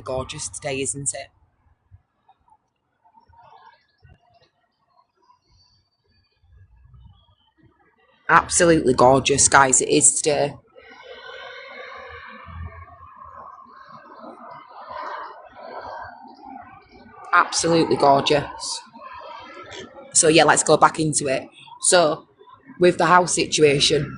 Gorgeous today, isn't it? Absolutely gorgeous, guys. It is today. Absolutely gorgeous. So yeah, let's go back into it. So with the house situation,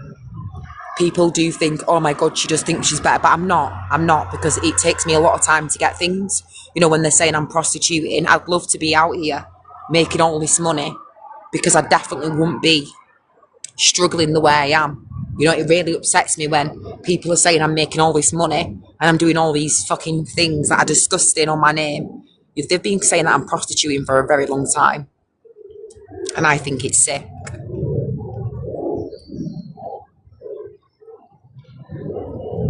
people do think, oh my god, she just thinks she's better, but I'm not. I'm not, because it takes me a lot of time to get things. You know, when they're saying I'm prostituting, I'd love to be out here making all this money, because I definitely wouldn't be struggling the way I am. You know, it really upsets me when people are saying I'm making all this money and I'm doing all these fucking things that are disgusting on my name. If they've been saying that I'm prostituting for a very long time, and I think it's sick.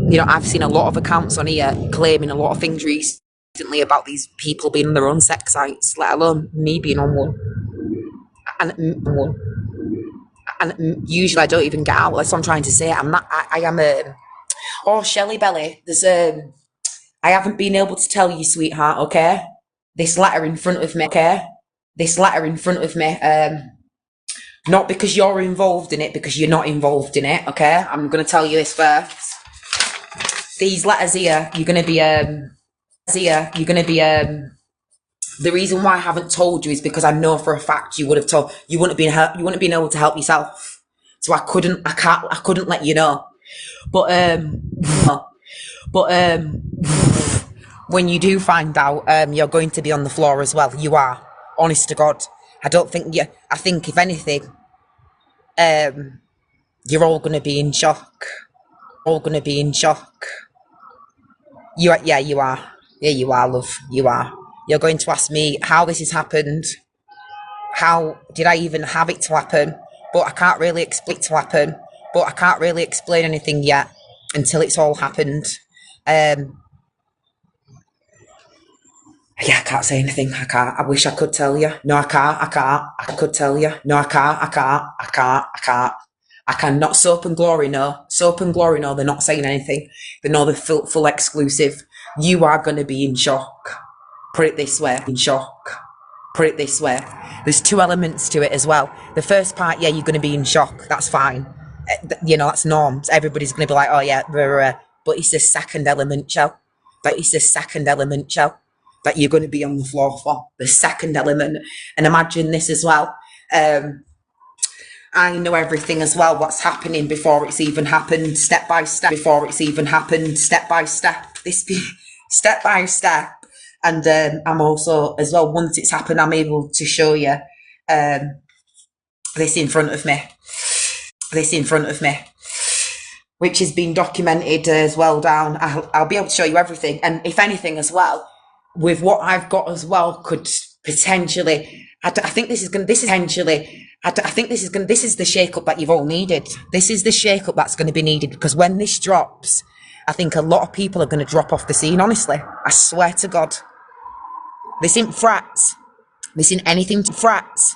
You know, I've seen a lot of accounts on here claiming a lot of things recently about these people being on their own sex sites, let alone me being on one. And usually I don't even get out. That's what I'm trying to say. I'm not. I am. Oh, Shelley Belly. There's I haven't been able to tell you, sweetheart. Okay. This letter in front of me. Okay. This letter in front of me. Not because you're involved in it, because you're not involved in it. Okay. I'm gonna tell you this first. These letters here, you're gonna be the reason why I haven't told you is because I know for a fact you would have told, you wouldn't have been able to help yourself. So I couldn't let you know. But when you do find out, you're going to be on the floor as well. You are, honest to God. I don't think you. I think if anything, you're all going to be in shock. All going to be in shock. You are, yeah, you are. Yeah, you are, love. You are. You're going to ask me how this has happened. How did I even have it to happen? But I can't really explain it to happen. But I can't really explain anything yet until it's all happened. Yeah, I can't say anything. I can't. I wish I could tell you. No, I can't. I can't. I could tell you. No, I can't. I can't. I can't. I can't. I cannot. Soap and Glory, no. Soap and Glory, no. They're not saying anything. They know the full exclusive. You are going to be in shock. Put it this way. In shock. Put it this way. There's two elements to it as well. The first part, yeah, you're going to be in shock. That's fine. You know, that's norms. Everybody's going to be like, oh yeah, but it's the second element, Chel. But it's the second element, Chel, that you're going to be on the floor for. The second element. And imagine this as well. I know everything as well, what's happening before it's even happened, step by step, before it's even happened, step by step, step by step. And I'm also, as well, once it's happened, I'm able to show you this in front of me. This in front of me, which has been documented as well down. I'll be able to show you everything. And if anything as well, with what I've got as well, could potentially, I think this is the shake-up that you've all needed. This is the shake-up that's going to be needed, because when this drops, I think a lot of people are going to drop off the scene, honestly. I swear to God. This ain't frats. This ain't anything to frats.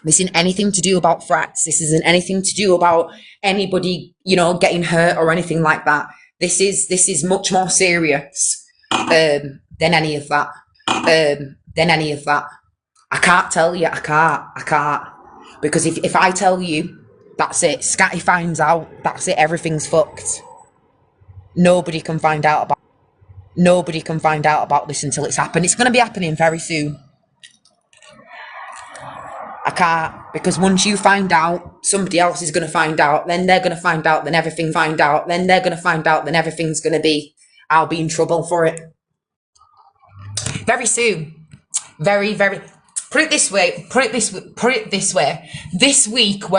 This isn't anything to do about frats. This isn't anything to do about anybody, you know, getting hurt or anything like that. This is much more serious than any of that. I can't tell you. I can't. Because if I tell you, that's it. Scatty finds out. That's it. Everything's fucked. Nobody can find out about this until it's happened. It's going to be happening very soon. I can't, because once you find out, somebody else is going to find out, then they're going to find out, then everything find out, then they're going to find out, then everything's going to be, I'll be in trouble for it. Very soon. Very, very, put it this way, this week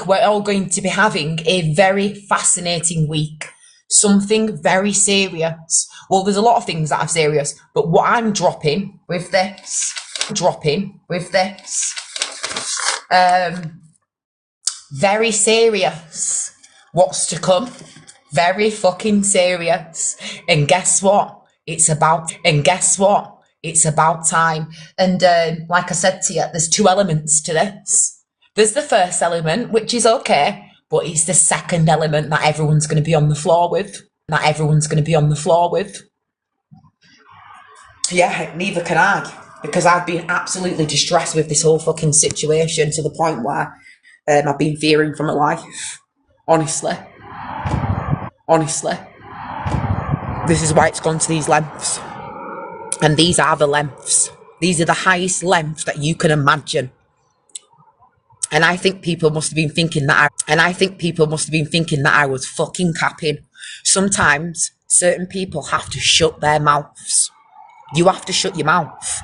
we're all going to be having a very fascinating week. Something very serious. Well, there's a lot of things that are serious, but what I'm dropping with this, very serious. What's to come? Very fucking serious. And guess what? It's about time. And like I said to you, there's two elements to this. There's the first element, which is okay, but it's the second element that everyone's going to be on the floor with. that everyone's going to be on the floor with. Yeah, neither can I. Because I've been absolutely distressed with this whole fucking situation to the point where I've been fearing for my life. Honestly. Honestly. This is why it's gone to these lengths. And these are the lengths. These are the highest lengths that you can imagine. And I think people must have been thinking that I was fucking capping. Sometimes certain people have to shut their mouths. You have to shut your mouth.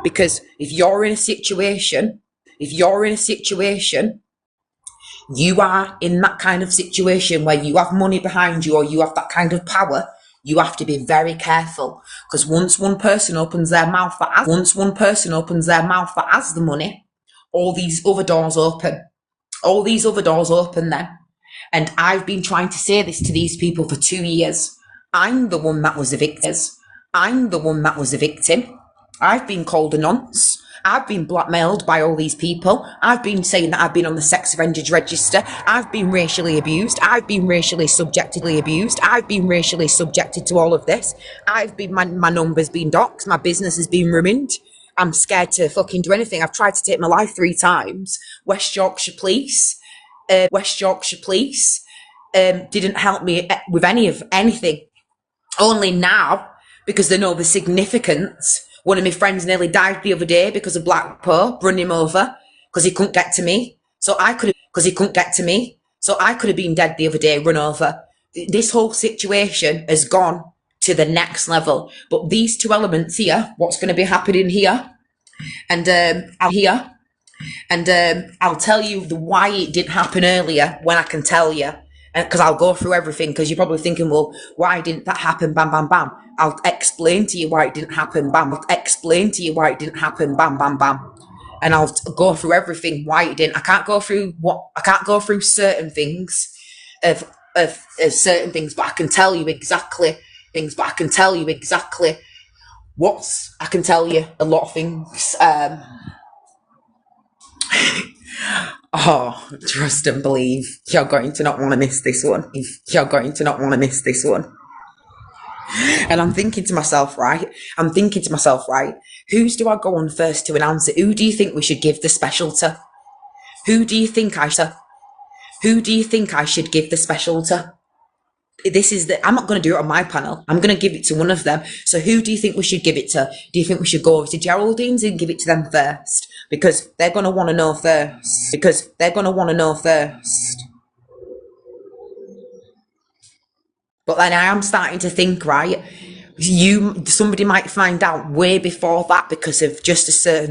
Because if you're in a situation, you are in that kind of situation where you have money behind you or you have that kind of power, you have to be very careful. Because once one person opens their mouth that has the money, all these other doors open. All these other doors open then. And I've been trying to say this to these people for 2 years. I'm the one that was a victim. I've been called a nonce. I've been blackmailed by all these people. I've been saying that I've been on the sex offenders register. I've been racially abused. I've been racially abused. I've been racially subjected to all of this. My number's been doxed. My business has been ruined. I'm scared to fucking do anything. I've tried to take my life 3 times. West Yorkshire Police didn't help me with anything. Only now, because they know the significance. One of my friends nearly died the other day because of Black Pope run him over because he couldn't get to me. So I could have been dead the other day, run over. This whole situation has gone to the next level. But these 2 elements here, what's going to be happening here, and I'll tell you why it didn't happen earlier when I can tell you. Because I'll go through everything, because you're probably thinking, well, why didn't that happen? Bam, bam, bam. I'll explain to you why it didn't happen. Bam. I'll explain to you why it didn't happen. Bam, bam, bam. And I'll go through everything why it didn't. I can't go through certain things of certain things, but I can tell you exactly things. But I can tell you a lot of things. Oh, trust and believe. You're going to not want to miss this one. And I'm thinking to myself, right? Whose do I go on first to announce it? Who do you think we should give the special to? Who do you think I should give the special to? I'm not going to do it on my panel. I'm going to give it to one of them. So who do you think we should give it to? Do you think we should go over to Geraldine's and give it to them first? Because they're going to want to know first. But then I am starting to think, right? Somebody might find out way before that because of just a certain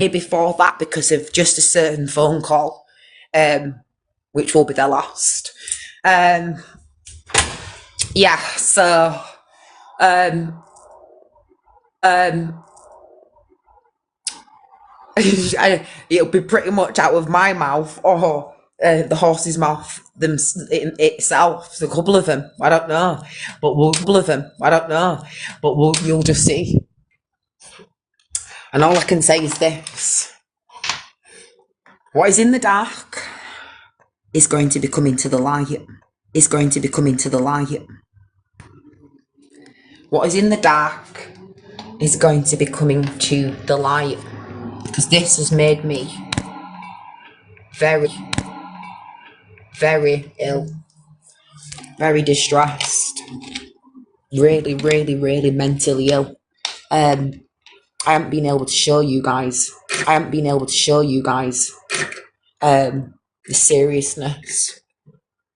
phone call, which will be their last. Yeah. So, it'll be pretty much out of my mouth or the horse's mouth itself. A couple of them, I don't know, but you'll just see. And all I can say is this: what is in the dark is going to be coming to the light. What is in the dark is going to be coming to the light. Because this has made me very, very ill, very distressed, really, really, really mentally ill. I haven't been able to show you guys. The seriousness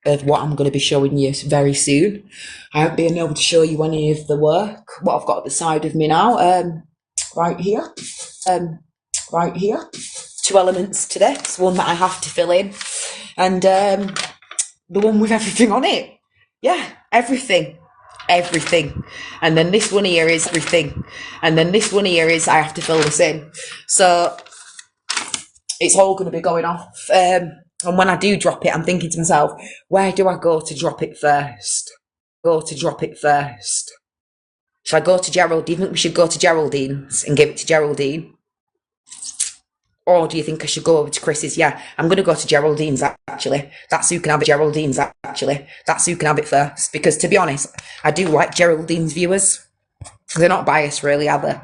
of what I'm going to be showing you very soon. I haven't been able to show you any of the work, what I've got at the side of me now, right here. 2 elements to this, one that I have to fill in, and the one with everything on it. Yeah, everything. And then this one here is everything. And then this one here is I have to fill this in. So it's all going to be going off. And when I do drop it, I'm thinking to myself, where do I go to drop it first? Should I go to Geraldine? Do you think we should go to Geraldine's and give it to Geraldine? Or do you think I should go over to Chris's? Yeah, I'm going to go to Geraldine's, actually. That's who can have it. Geraldine's, actually. That's who can have it first. Because, to be honest, I do like Geraldine's viewers. They're not biased, really, are they?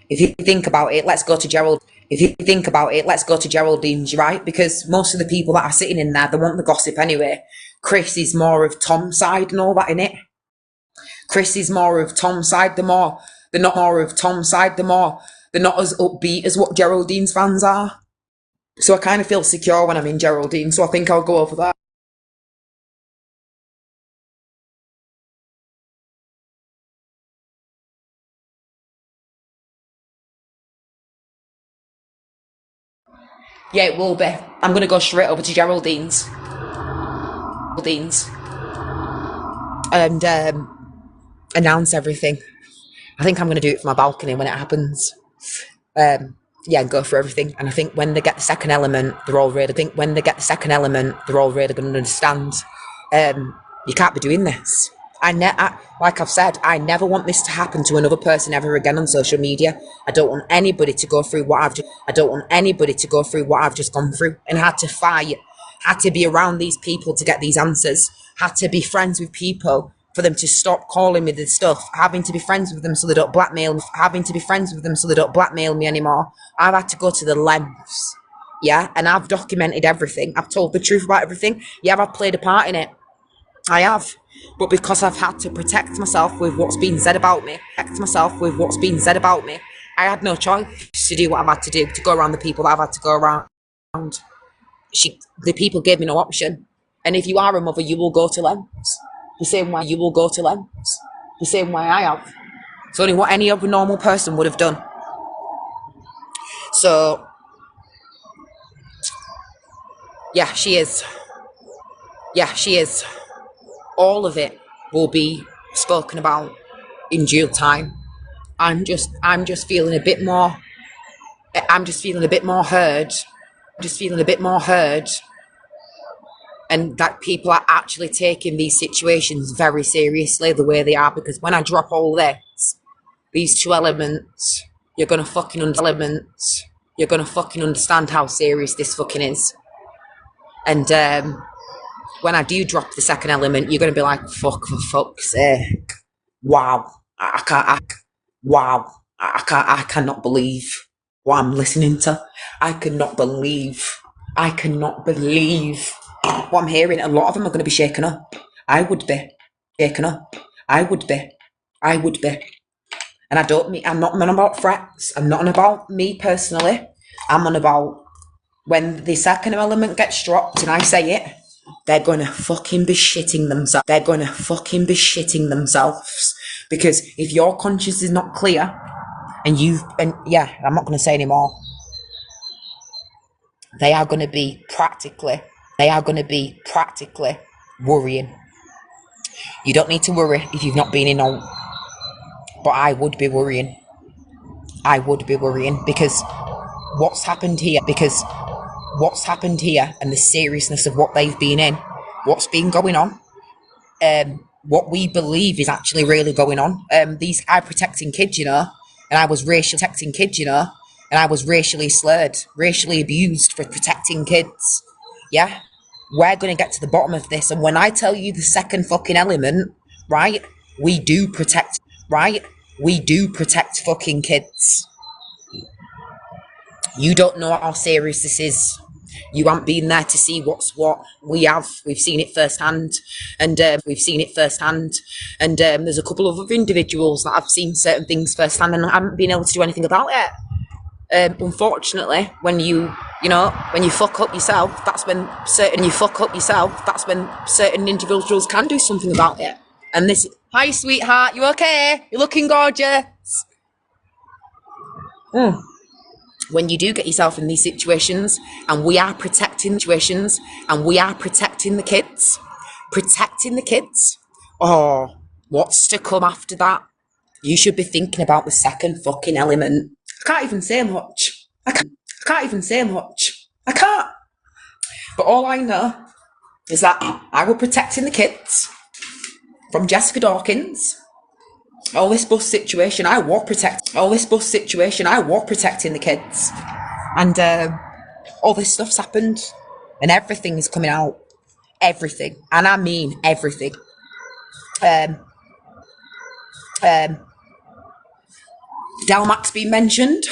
If you think about it, let's go to Gerald. If you think about it, let's go to Geraldine's, right? Because most of the people that are sitting in there, they want the gossip anyway. Chris is more of Tom's side and all that, innit? Chris is more of Tom's side. They're not more of Tom's side. They're not as upbeat as what Geraldine's fans are. So I kind of feel secure when I'm in Geraldine. So I think I'll go over that. Yeah, it will be. I'm going to go straight over to Geraldine's. And announce everything. I think I'm going to do it from my balcony when it happens. Yeah, and go for everything. And I think when they get the second element, they're all really. Going to understand. You can't be doing this. Like I've said, I never want this to happen to another person ever again on social media. I don't want anybody to go through what I've just gone through and had to fight, had to be around these people to get these answers, had to be friends with people for them to stop calling me this stuff, having to be friends with them so they don't blackmail me anymore. I've had to go to the lengths, yeah, and I've documented everything. I've told the truth about everything. Yeah, I've played a part in it. I have. But because I've had to protect myself with what's been said about me, I had no choice to do what I've had to do, to go around the people that I've had to go around. The people gave me no option. And if you are a mother, you will go to lengths. The same way I have. It's only what any other normal person would have done. So, yeah, she is. All of it will be spoken about in due time. I'm just feeling a bit more heard. And that people are actually taking these situations very seriously the way they are, because when I drop all these two elements, you're gonna fucking understand how serious this fucking is. And when I do drop the second element, you're gonna be like, fuck, for fuck's sake. Wow. I cannot believe what I'm listening to. I cannot believe what I'm hearing. A lot of them are going to be shaken up. I would be shaken up. I would be. And I'm not on about threats. I'm not on about me personally. I'm on about when the second element gets dropped and I say it, they're going to fucking be shitting themselves. Because if your conscience is not clear, I'm not going to say anymore. They are going to be practically worrying. You don't need to worry if you've not been in on, but I would be worrying because what's happened here and the seriousness of what they've been in, what's been going on, what we believe is actually really going on. These are protecting kids, and I was racially slurred, racially abused for protecting kids. Yeah, we're going to get to the bottom of this. And when I tell you the second fucking element, right, we do protect fucking kids. You don't know how serious this is. You haven't been there to see what's what. We've seen it firsthand, and there's a couple of other individuals that have seen certain things firsthand and haven't been able to do anything about it. Unfortunately, when you fuck up yourself, that's when certain individuals can do something about it. And this, hi sweetheart, you okay? You're looking gorgeous. When you do get yourself in these situations, and we are protecting the kids, oh, what's to come after that? You should be thinking about the second fucking element. I can't even say much. I can't. But all I know is that I will protecting the kids from Jessica Dawkins, all this bus situation, I was protecting the kids, and all this stuff's happened, and everything is coming out, everything, and I mean everything. Um, um, Delmac's been mentioned.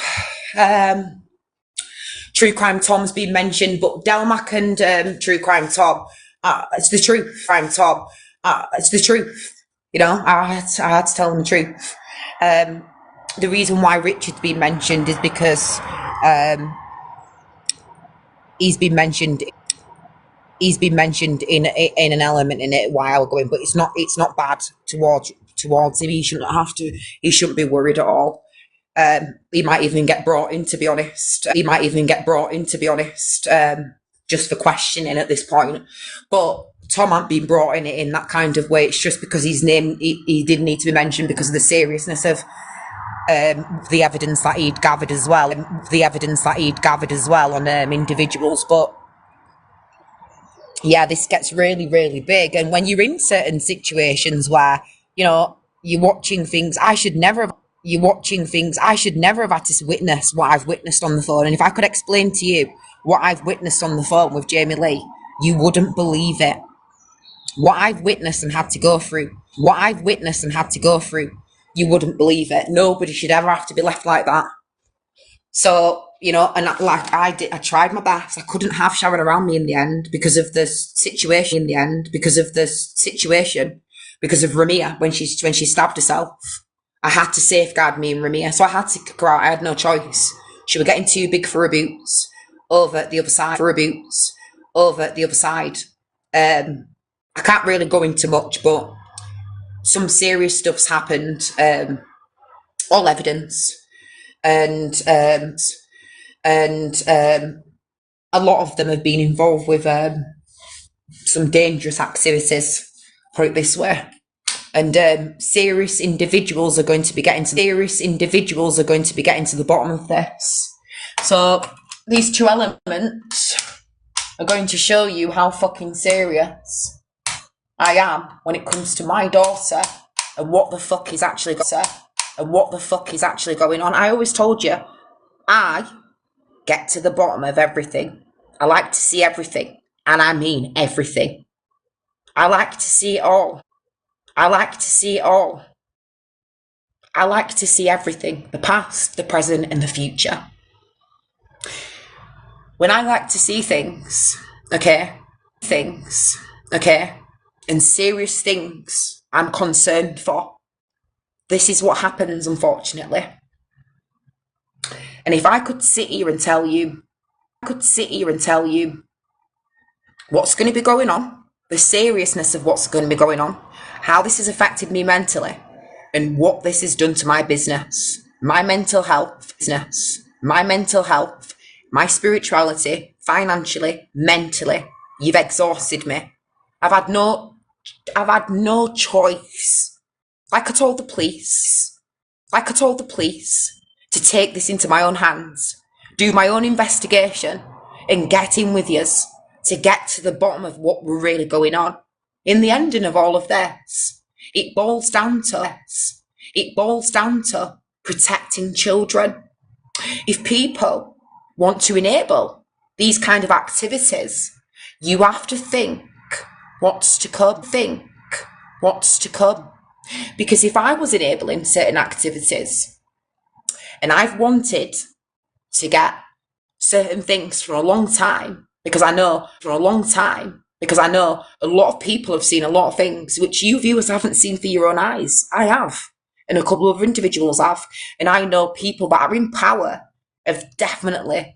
True Crime Tom's been mentioned, but Delmac and True Crime Tom, it's the truth. Crime Tom, it's the truth. You know, I had to tell them the truth. The reason why Richard's been mentioned is because he's been mentioned in an element in it a while ago, but it's not bad towards him. He shouldn't be worried at all. He might even get brought in, to be honest. Just for questioning at this point. But Tom hadn't been brought in that kind of way. It's just because his name, he didn't need to be mentioned because of the seriousness of the evidence that he'd gathered as well. On individuals. But yeah, this gets really, really big. And when you're in certain situations where, you know, you're watching things, I should never have had to witness what I've witnessed on the phone. And if I could explain to you what I've witnessed on the phone with Jamie Lee, you wouldn't believe it. What I've witnessed and had to go through, you wouldn't believe it. Nobody should ever have to be left like that. So, you know, and like I tried my best. I couldn't have Sharon around me in the end because of the situation. Because of Ramia when she stabbed herself. I had to safeguard me and Ramia, so I had to kick her out. I had no choice. She was getting too big for her boots over the other side. I can't really go into much, but some serious stuff's happened. All evidence, and a lot of them have been involved with some dangerous activities. Put it this way. And serious individuals are going to be getting to the bottom of this. So these two elements are going to show you how fucking serious I am when it comes to my daughter and what the fuck is actually going on. I always told you, I get to the bottom of everything. I like to see everything, and I mean everything. I like to see it all. I like to see everything, the past, the present, and the future. When I like to see things, okay, and serious things I'm concerned for, this is what happens, unfortunately. And if I could sit here and tell you what's going to be going on, the seriousness of what's going to be going on, how this has affected me mentally, and what this has done to my business, my mental health, my spirituality, financially, mentally. You've exhausted me. I've had no choice. Like I told the police, to take this into my own hands, do my own investigation, and get in with yous to get to the bottom of what were really going on. In the ending of all of this, it boils down to protecting children. If people want to enable these kind of activities, you have to think what's to come. Because if I was enabling certain activities and I've wanted to get certain things for a long time, because I know a lot of people have seen a lot of things which you viewers haven't seen for your own eyes. I have, and a couple of individuals have, and I know people that are in power have definitely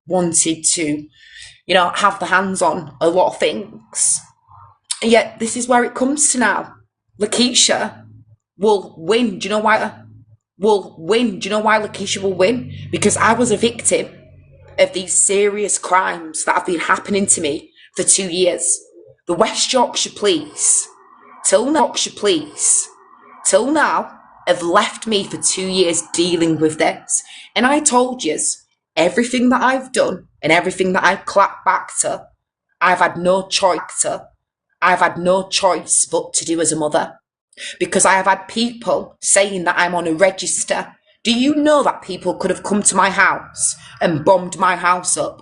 wanted to, you know, have the hands on a lot of things. And yet this is where it comes to now. Keisha will win. Do you know why? Keisha will win? Because I was a victim of these serious crimes that have been happening to me for 2 years. The West Yorkshire Police, till now, have left me for 2 years dealing with this. And I told yous, everything that I've done and everything that I've clapped back to, I've had no choice but to do as a mother. because I have had people saying that I'm on a register. Do you know that people could have come to my house and bombed my house up?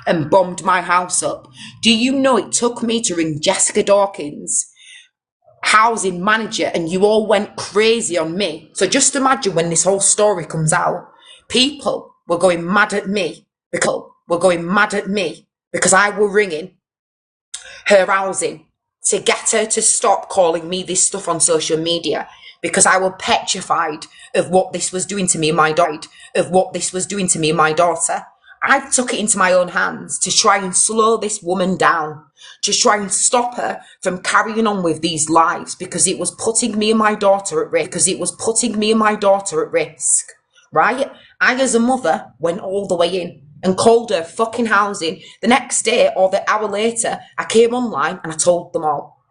Do you know it took me to ring Jessica Dawkins, housing manager, and you all went crazy on me? So just imagine when this whole story comes out, people were going mad at me because I were ringing her housing to get her to stop calling me this stuff on social media, because I was petrified of what this was doing to me and my daughter. I took it into my own hands to try and slow this woman down, to try and stop her from carrying on with these lives, because it was putting me and my daughter at risk. Right? I, as a mother, went all the way in and called her fucking housing. The next day or the hour later, I came online and I told them all.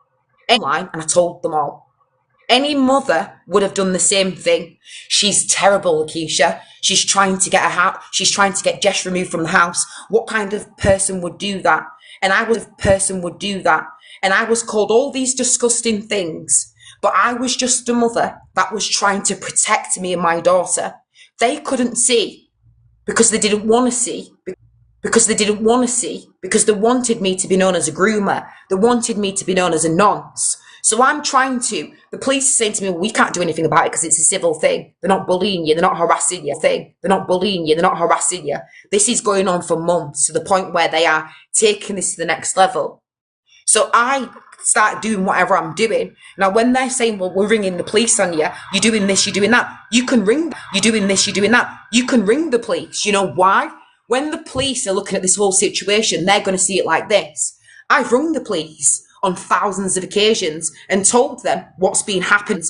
Any mother would have done the same thing. She's terrible, Keisha. She's trying to get Jess removed from the house. What kind of person would do that? And I was called all these disgusting things, but I was just a mother that was trying to protect me and my daughter. They couldn't see because they didn't want to see. Because they wanted me to be known as a groomer. They wanted me to be known as a nonce. So the police are saying to me, well, we can't do anything about it because it's a civil thing. They're not bullying you. They're not harassing you. This is going on for months, to the point where they are taking this to the next level. So I start doing whatever I'm doing. Now, when they're saying, well, we're ringing the police on you, you're doing this, you're doing that, you can ring the police. You know why? When the police are looking at this whole situation, they're going to see it like this. I've rung the police on thousands of occasions and told them what's been happening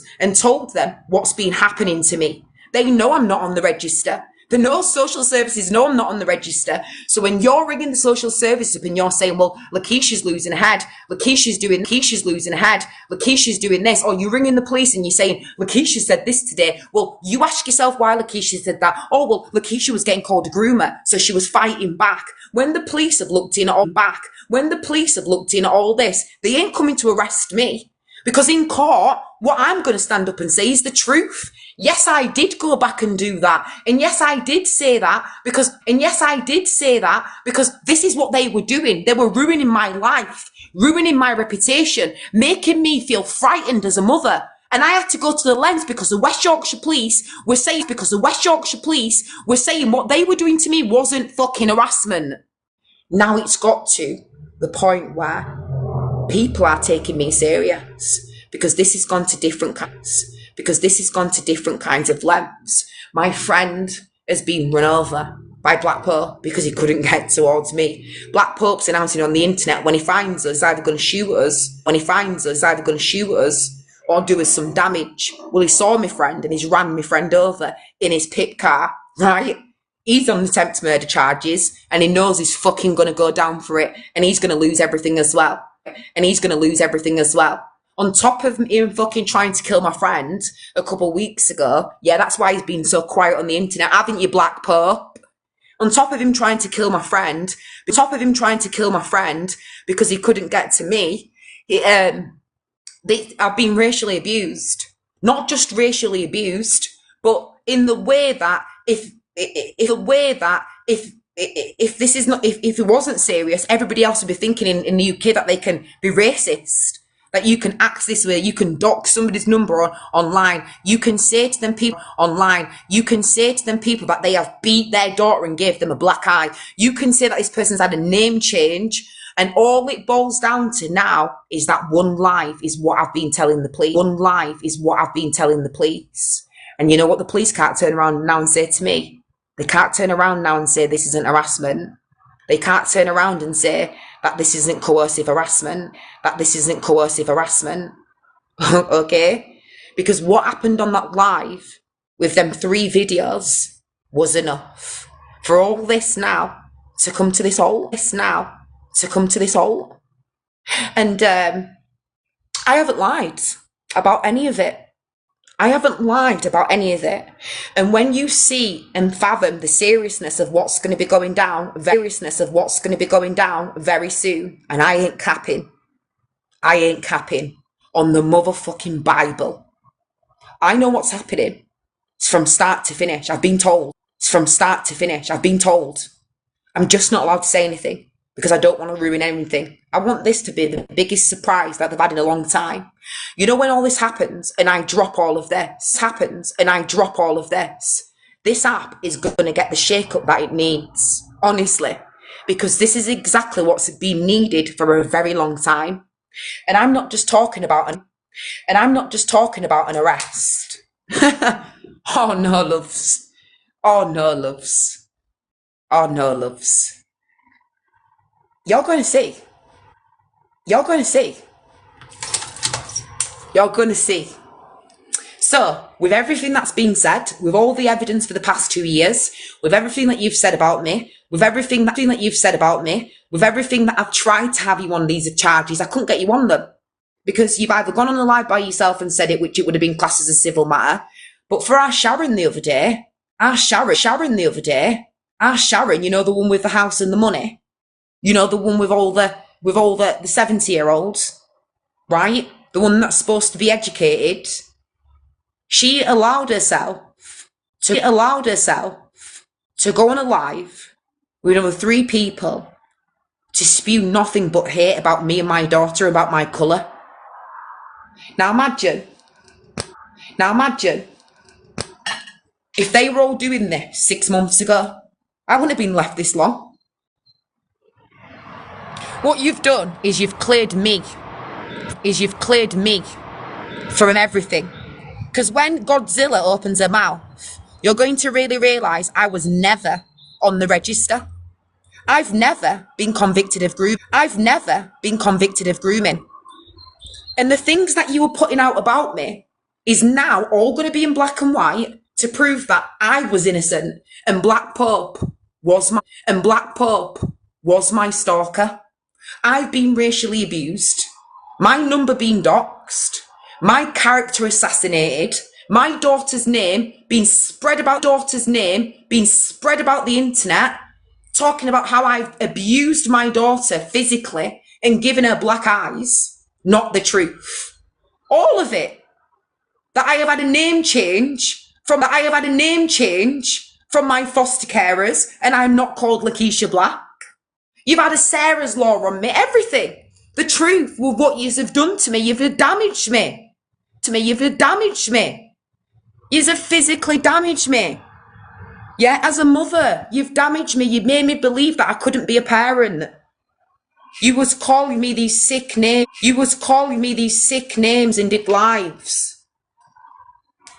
to me. They know I'm not on the register. The no social services know I'm not on the register. So when you're ringing the social services up and you're saying, well, Lakeisha's losing her head, Lakeisha's losing her head, Lakeisha's doing this, or you're ringing the police and you're saying, Lakeisha said this today. Well, you ask yourself why Lakeisha said that. Oh, well, Lakeisha was getting called a groomer, so she was fighting back. When the police have looked in at all this, they ain't coming to arrest me. Because in court, what I'm going to stand up and say is the truth. Yes, I did go back and do that. And yes, I did say that because this is what they were doing. They were ruining my life, ruining my reputation, making me feel frightened as a mother. And I had to go to the lengths because the West Yorkshire police were saying what they were doing to me wasn't fucking harassment. Now it's got to the point where people are taking me serious because this has gone to different kinds of lengths. My friend has been run over by Black Pope because he couldn't get towards me. Black Pope's announcing on the internet when he finds us, he's either going to shoot us, or do us some damage. Well, he saw my friend and he's ran my friend over in his pit car, right? He's on attempted murder charges and he knows he's fucking going to go down for it, and he's going to lose everything as well. On top of him fucking trying to kill my friend a couple of weeks ago, yeah, that's why he's been so quiet on the internet, haven't you, Black Pope? On top of him trying to kill my friend, because he couldn't get to me, I've been racially abused. Not just racially abused, but in the way that if it wasn't serious, everybody else would be thinking in the UK that they can be racist, that you can act this way, you can dox somebody's number online, you can say to them people that they have beat their daughter and gave them a black eye, you can say that this person's had a name change, and all it boils down to now is that one life is what I've been telling the police. And you know what the police can't turn around now and say to me? They can't turn around now and say this isn't harassment. They can't turn around and say that this isn't coercive harassment. Okay? Because what happened on that live with them 3 videos was enough for all this now to come to this hole. And I haven't lied about any of it. And when you see and fathom the seriousness of what's going to be going down very soon, and I ain't capping, on the motherfucking Bible. I know what's happening. It's from start to finish. I've been told. It's from start to finish. I've been told. I'm just not allowed to say anything because I don't want to ruin anything. I want this to be the biggest surprise that they've had in a long time. You know, when all this happens and I drop all of this, this app is going to get the shake-up that it needs, honestly, because this is exactly what's been needed for a very long time. And I'm not just talking about an arrest. Oh no, loves. Oh no, loves. Oh no, loves. You're going to see. You're going to see. You're going to see. So, with everything that's been said, with all the evidence for the past 2 years, with everything that you've said about me, with everything that you've said about me, with everything that I've tried to have you on these charges, I couldn't get you on them. Because you've either gone on the live by yourself and said it, which it would have been classed as a civil matter. But for our Sharon, you know, the one with the house and the money, you know, the one with all the 70-year-olds, right? The one that's supposed to be educated. She allowed herself to go on a live with another 3 people to spew nothing but hate about me and my daughter, about my colour. Now imagine if they were all doing this 6 months ago, I wouldn't have been left this long. What you've done is you've cleared me from everything. Because when Godzilla opens her mouth, you're going to really realise I was never on the register. I've never been convicted of grooming. And the things that you were putting out about me is now all going to be in black and white to prove that I was innocent and Black Pope was my stalker. I've been racially abused, my number being doxed, my character assassinated, my daughter's name being spread about the internet, talking about how I've abused my daughter physically and given her black eyes. Not the truth. All of it. That I have had a name change from my foster carers and I'm not called Keisha Black. You've had a Sarah's law on me, everything. The truth with what you have done to me, you've damaged me. You've physically damaged me. Yeah, as a mother, you've damaged me. You made me believe that I couldn't be a parent. You was calling me these sick names. And did lives.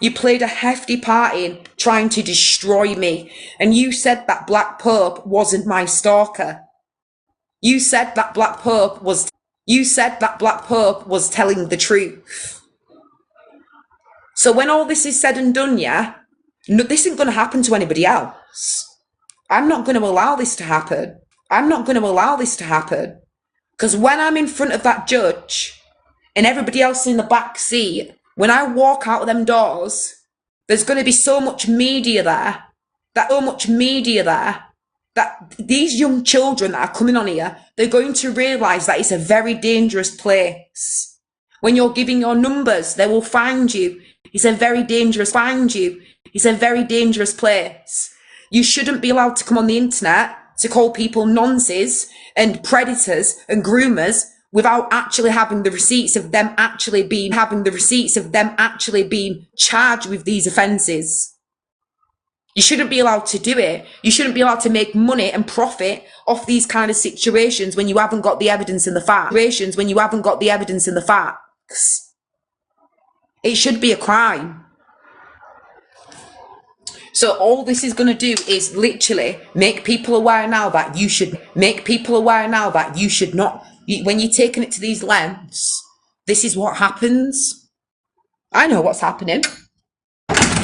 You played a hefty part in trying to destroy me. And you said that Black Pope wasn't my stalker. You said that Black Pope was telling the truth. So when all this is said and done, yeah, no, this isn't going to happen to anybody else. I'm not going to allow this to happen. Because when I'm in front of that judge and everybody else in the back seat, when I walk out of them doors, there's going to be so much media there, that these young children that are coming on here, they're going to realise that it's a very dangerous place. When you're giving your numbers, they will find you. It's a very dangerous place. You shouldn't be allowed to come on the internet to call people nonces and predators and groomers without actually having the receipts of them actually being charged with these offences. You shouldn't be allowed to do it. You shouldn't be allowed to make money and profit off these kind of situations when you haven't got the evidence and the facts. It should be a crime. So all this is going to do is literally make people aware now that you should not. When you're taking it to these lengths, this is what happens. I know what's happening.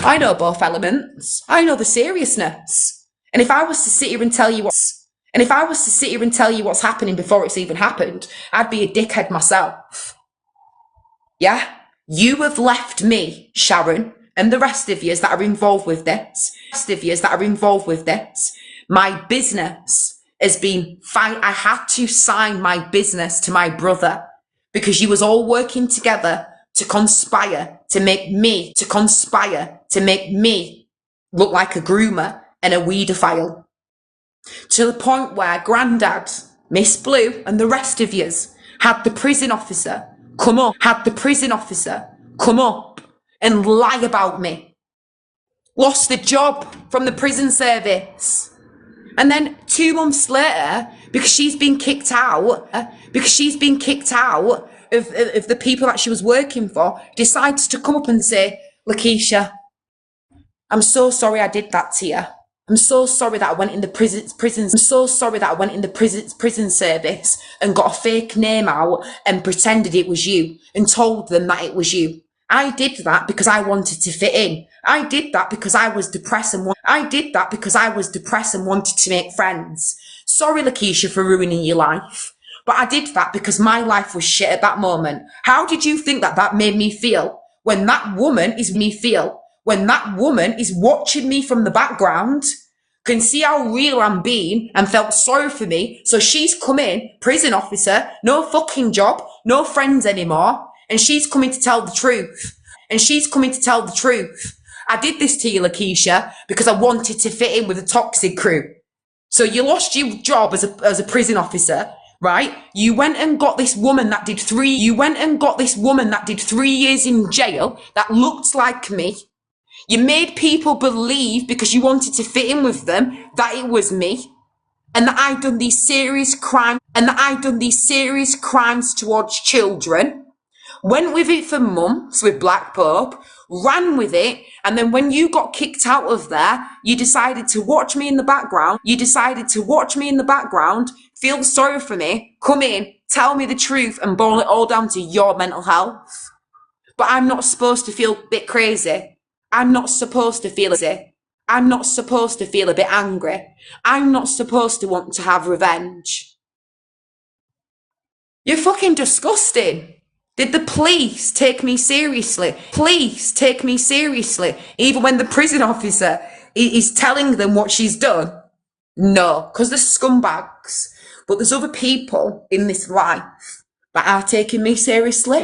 I know both elements. I know the seriousness. And if I was to sit here and tell you what's happening before it's even happened, I'd be a dickhead myself. Yeah? You have left me, Sharon, and the rest of you that are involved with this, my business has been fine. I had to sign my business to my brother because you was all working together to conspire to make me, look like a groomer and a weedophile. To the point where Grandad, Miss Blue, and the rest of yous had the prison officer come up and lie about me. Lost the job from the prison service. And then 2 months later, because she's been kicked out of the people that she was working for, decides to come up and say, Keisha, I'm so sorry I did that to you. I'm so sorry that I went in the prison service and got a fake name out and pretended it was you and told them that it was you. I did that because I wanted to fit in. I did that because I was depressed and wanted to make friends. Sorry, Keisha, for ruining your life. But I did that because my life was shit at that moment. How did you think that made me feel when that woman is watching me from the background, can see how real I'm being and felt sorry for me? So she's come in, prison officer, no fucking job, no friends anymore, and she's coming to tell the truth. I did this to you, Keisha, because I wanted to fit in with a toxic crew. So you lost your job as a prison officer, right? You went and got this woman that did 3 years in jail that looked like me. You made people believe, because you wanted to fit in with them, that it was me, and that I'd done these serious crimes towards children. Went with it for months with Black Pope, ran with it, and then when you got kicked out of there, you decided to watch me in the background, feel sorry for me, come in, tell me the truth, and boil it all down to your mental health. But I'm not supposed to feel a bit crazy. I'm not supposed to feel a bit angry. I'm not supposed to want to have revenge. You're fucking disgusting. Did the police take me seriously? Even when the prison officer is telling them what she's done? No, because they're scumbags. But there's other people in this life that are taking me seriously.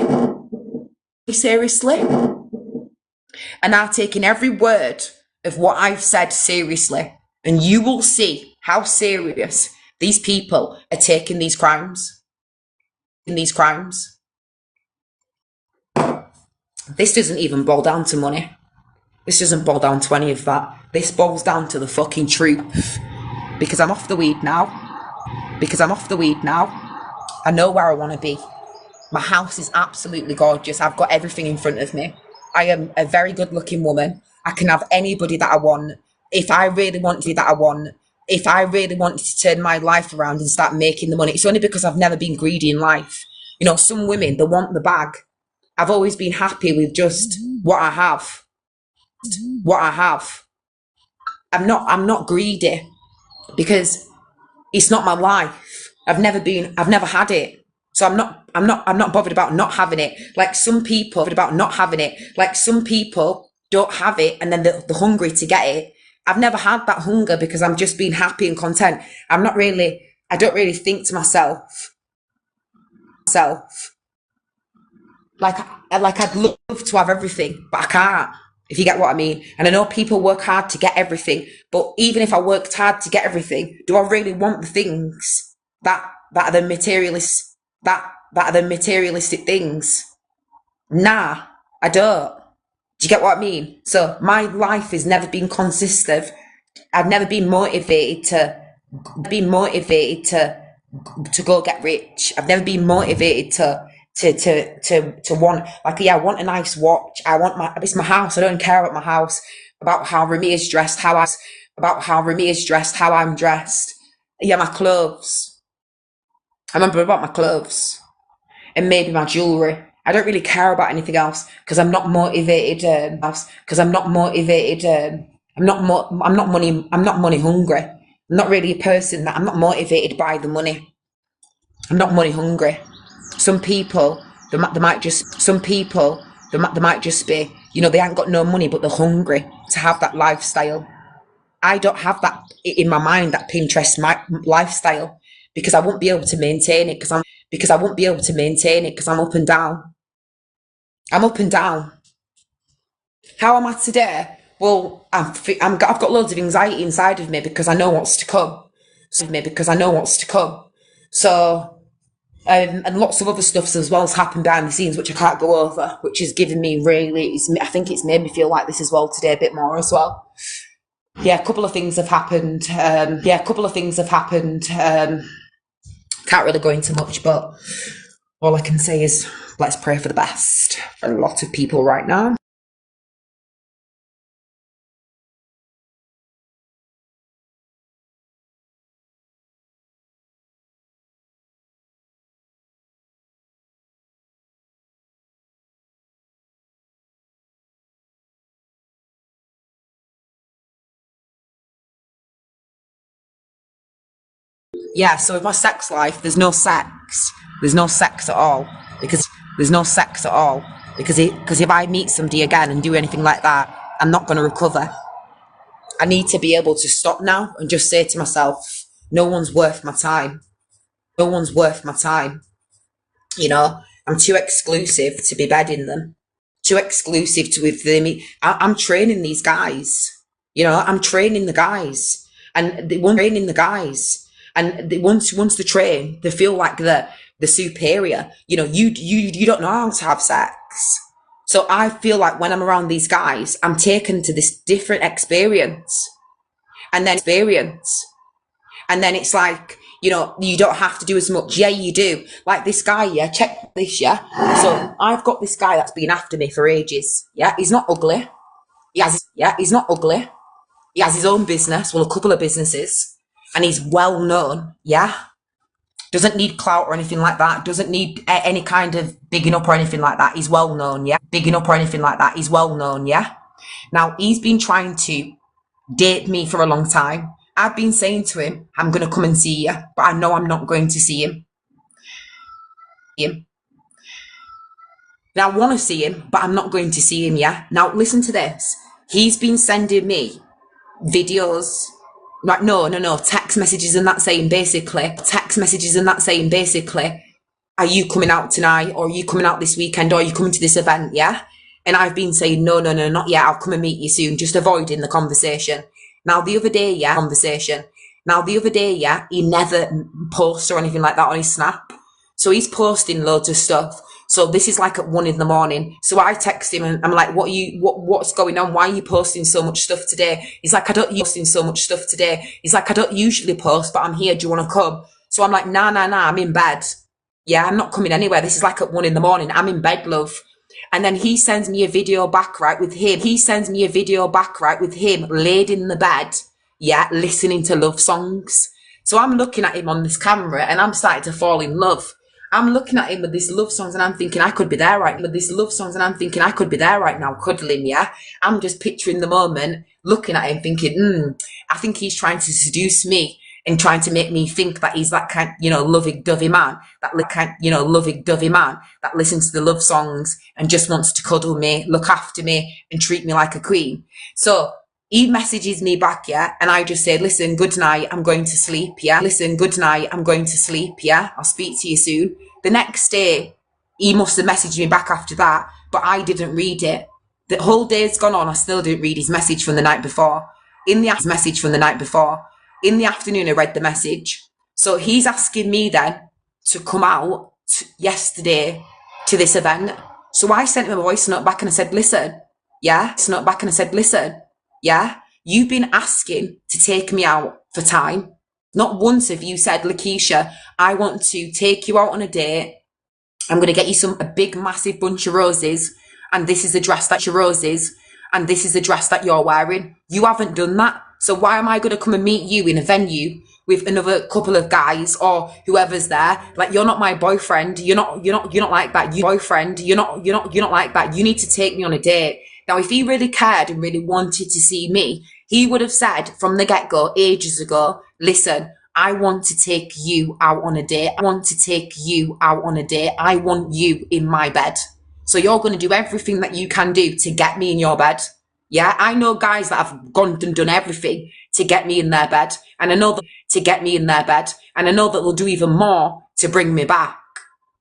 And are taking every word of what I've said seriously. And you will see how serious these people are taking these crimes. This doesn't even boil down to money. This doesn't boil down to any of that. This boils down to the fucking truth. Because I'm off the weed now. I know where I want to be. My house is absolutely gorgeous. I've got everything in front of me. I am a very good looking woman. I can have anybody that I want. If I really wanted to turn my life around and start making the money, it's only because I've never been greedy in life. You know, some women, they want the bag. I've always been happy with just what I have. I'm not greedy because it's not my life. I've never had it. So I'm not bothered about not having it. Like some people don't have it and then they're hungry to get it. I've never had that hunger because I'm just being happy and content. I don't really think to myself, like I'd love to have everything, but I can't, if you get what I mean. And I know people work hard to get everything, but even if I worked hard to get everything, do I really want the things that are the materialistic things? Nah, I don't. Do you get what I mean? So my life has never been consistent. I've never been motivated to go get rich. I've never been motivated to want, like, yeah, I want a nice watch. It's my house. I don't care about my house, about how Ramia's dressed, how I'm dressed. Yeah, my clothes. I remember about my clothes and maybe my jewellery. I don't really care about anything else because I'm not motivated. I'm not money hungry. I'm not really a person I'm not motivated by the money. I'm not money hungry. Some people, they might just be, you know, they ain't got no money, but they're hungry to have that lifestyle. I don't have that in my mind, that Pinterest lifestyle, because I won't be able to maintain it because I won't be able to maintain it because I'm up and down. I'm up and down. How am I today? Well, I've got loads of anxiety inside of me because I know what's to come. So, and lots of other stuff as well has happened behind the scenes, which I can't go over, which is giving me really, I think it's made me feel like this as well today a bit more as well. Yeah, a couple of things have happened. Can't really go into much, but all I can say is let's pray for the best for a lot of people right now. Yeah, so with my sex life, there's no sex. There's no sex at all because if I meet somebody again and do anything like that, I'm not going to recover. I need to be able to stop now and just say to myself, no one's worth my time. No one's worth my time. You know, I'm too exclusive to be bedding them. Too exclusive to with them. I'm training these guys. You know, I'm training the guys, and once they train, they feel like the superior. You know, you don't know how to have sex. So I feel like when I'm around these guys, I'm taken to this different experience, and then it's like, you know, you don't have to do as much. Yeah, you do. Like this guy, yeah, check this, yeah. So I've got this guy that's been after me for ages. Yeah, he's not ugly. He's not ugly. He has his own business, well, a couple of businesses, and he's well known. Yeah, doesn't need clout or anything like that. Doesn't need any kind of bigging up or anything like that. He's well known. Yeah, He's well known. Yeah. Now he's been trying to date me for a long time. I've been saying to him, I'm going to come and see you, but I know I'm not going to see him. Now I want to see him, but I'm not going to see him, yeah? Now listen to this. He's been sending me videos, like, no, text messages and that saying basically, are you coming out tonight, or are you coming out this weekend, or are you coming to this event, yeah? And I've been saying, no, not yet, I'll come and meet you soon, just avoiding the conversation. Now the other day, yeah, he never posts or anything like that on his Snap. So he's posting loads of stuff. So this is like at 1 a.m. So I text him and I'm like, what's going on? Why are you posting so much stuff today? He's like, I don't usually post, but I'm here. Do you want to come? So I'm like, nah, I'm in bed. Yeah, I'm not coming anywhere. This is like at 1 a.m. I'm in bed, love. And then he sends me a video back, right, with him. Laid in the bed, yeah, listening to love songs. So I'm looking at him on this camera and I'm starting to fall in love. I'm looking at him with these love songs and I'm thinking I could be there right now, cuddling, yeah. I'm just picturing the moment, looking at him thinking, I think he's trying to seduce me and trying to make me think that he's that kind, lovey-dovey man, that listens to the love songs and just wants to cuddle me, look after me and treat me like a queen. So he messages me back, yeah, and I just say, listen, good night, I'm going to sleep, yeah. I'll speak to you soon. The next day, he must have messaged me back after that, but I didn't read it. The whole day's gone on, I still didn't read his message from the night before. In the afternoon, I read the message. So he's asking me then to come out yesterday to this event. So I sent him a voice note back and I said, listen, yeah, you've been asking to take me out for time. Not once have you said, Keisha, I want to take you out on a date. I'm going to get you a big, massive bunch of roses. And this is the dress that you're wearing. You haven't done that. So why am I going to come and meet you in a venue with another couple of guys or whoever's there? Like, you're not my boyfriend. You're not like that. You're not like that. You need to take me on a date. Now, if he really cared and really wanted to see me, he would have said from the get-go ages ago, listen, I want to take you out on a date. I want you in my bed. So you're going to do everything that you can do to get me in your bed. Yeah, I know guys that have gone and done everything to get me in their bed. And I know that they'll do even more to bring me back.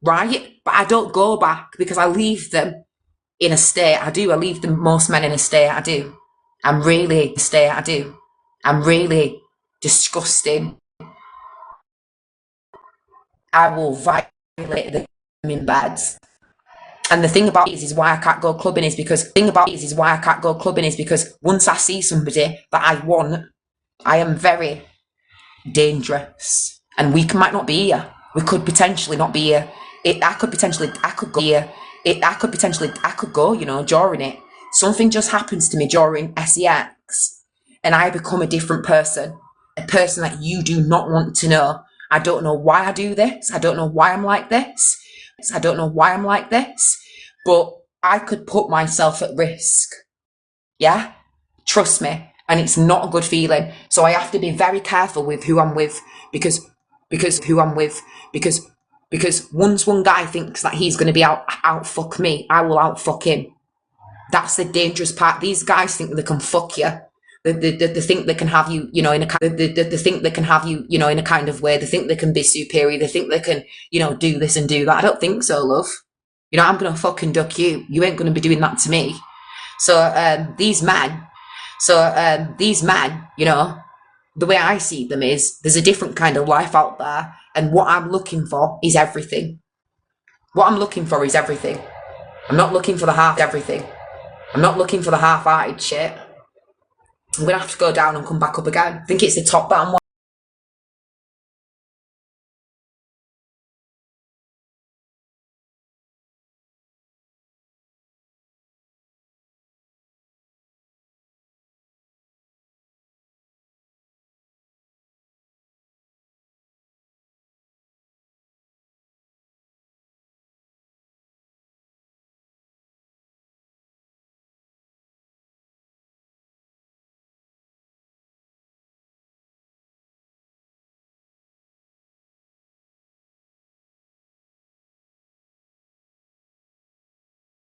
right? But I don't go back because I leave them in a state. I do. I leave them, most men in a state. I do. I'm really disgusting. I will violate them in bed. And the thing about it is why I can't go clubbing is because once I see somebody that I want, I am very dangerous. And we might not be here. We could potentially not be here. I could go, you know, during it. Something just happens to me during sex and I become a different person. A person that you do not want to know. I don't know why I do this. I don't know why I'm like this. But I could put myself at risk. Yeah? Trust me. And it's not a good feeling. So I have to be very careful with who I'm with because once one guy thinks that he's going to be out fuck me, I will out fuck him. That's the dangerous part. These guys think they can fuck you. They think they can have you, you know, in a kind of way. They think they can be superior. They think they can, you know, do this and do that. I don't think so, love. You know, I'm gonna fucking duck you. You ain't gonna be doing that to me. So these men, you know, the way I see them is there's a different kind of life out there, and what I'm looking for is everything. I'm not looking for the half-hearted shit. I'm gonna have to go down and come back up again. I think it's the top bottom one.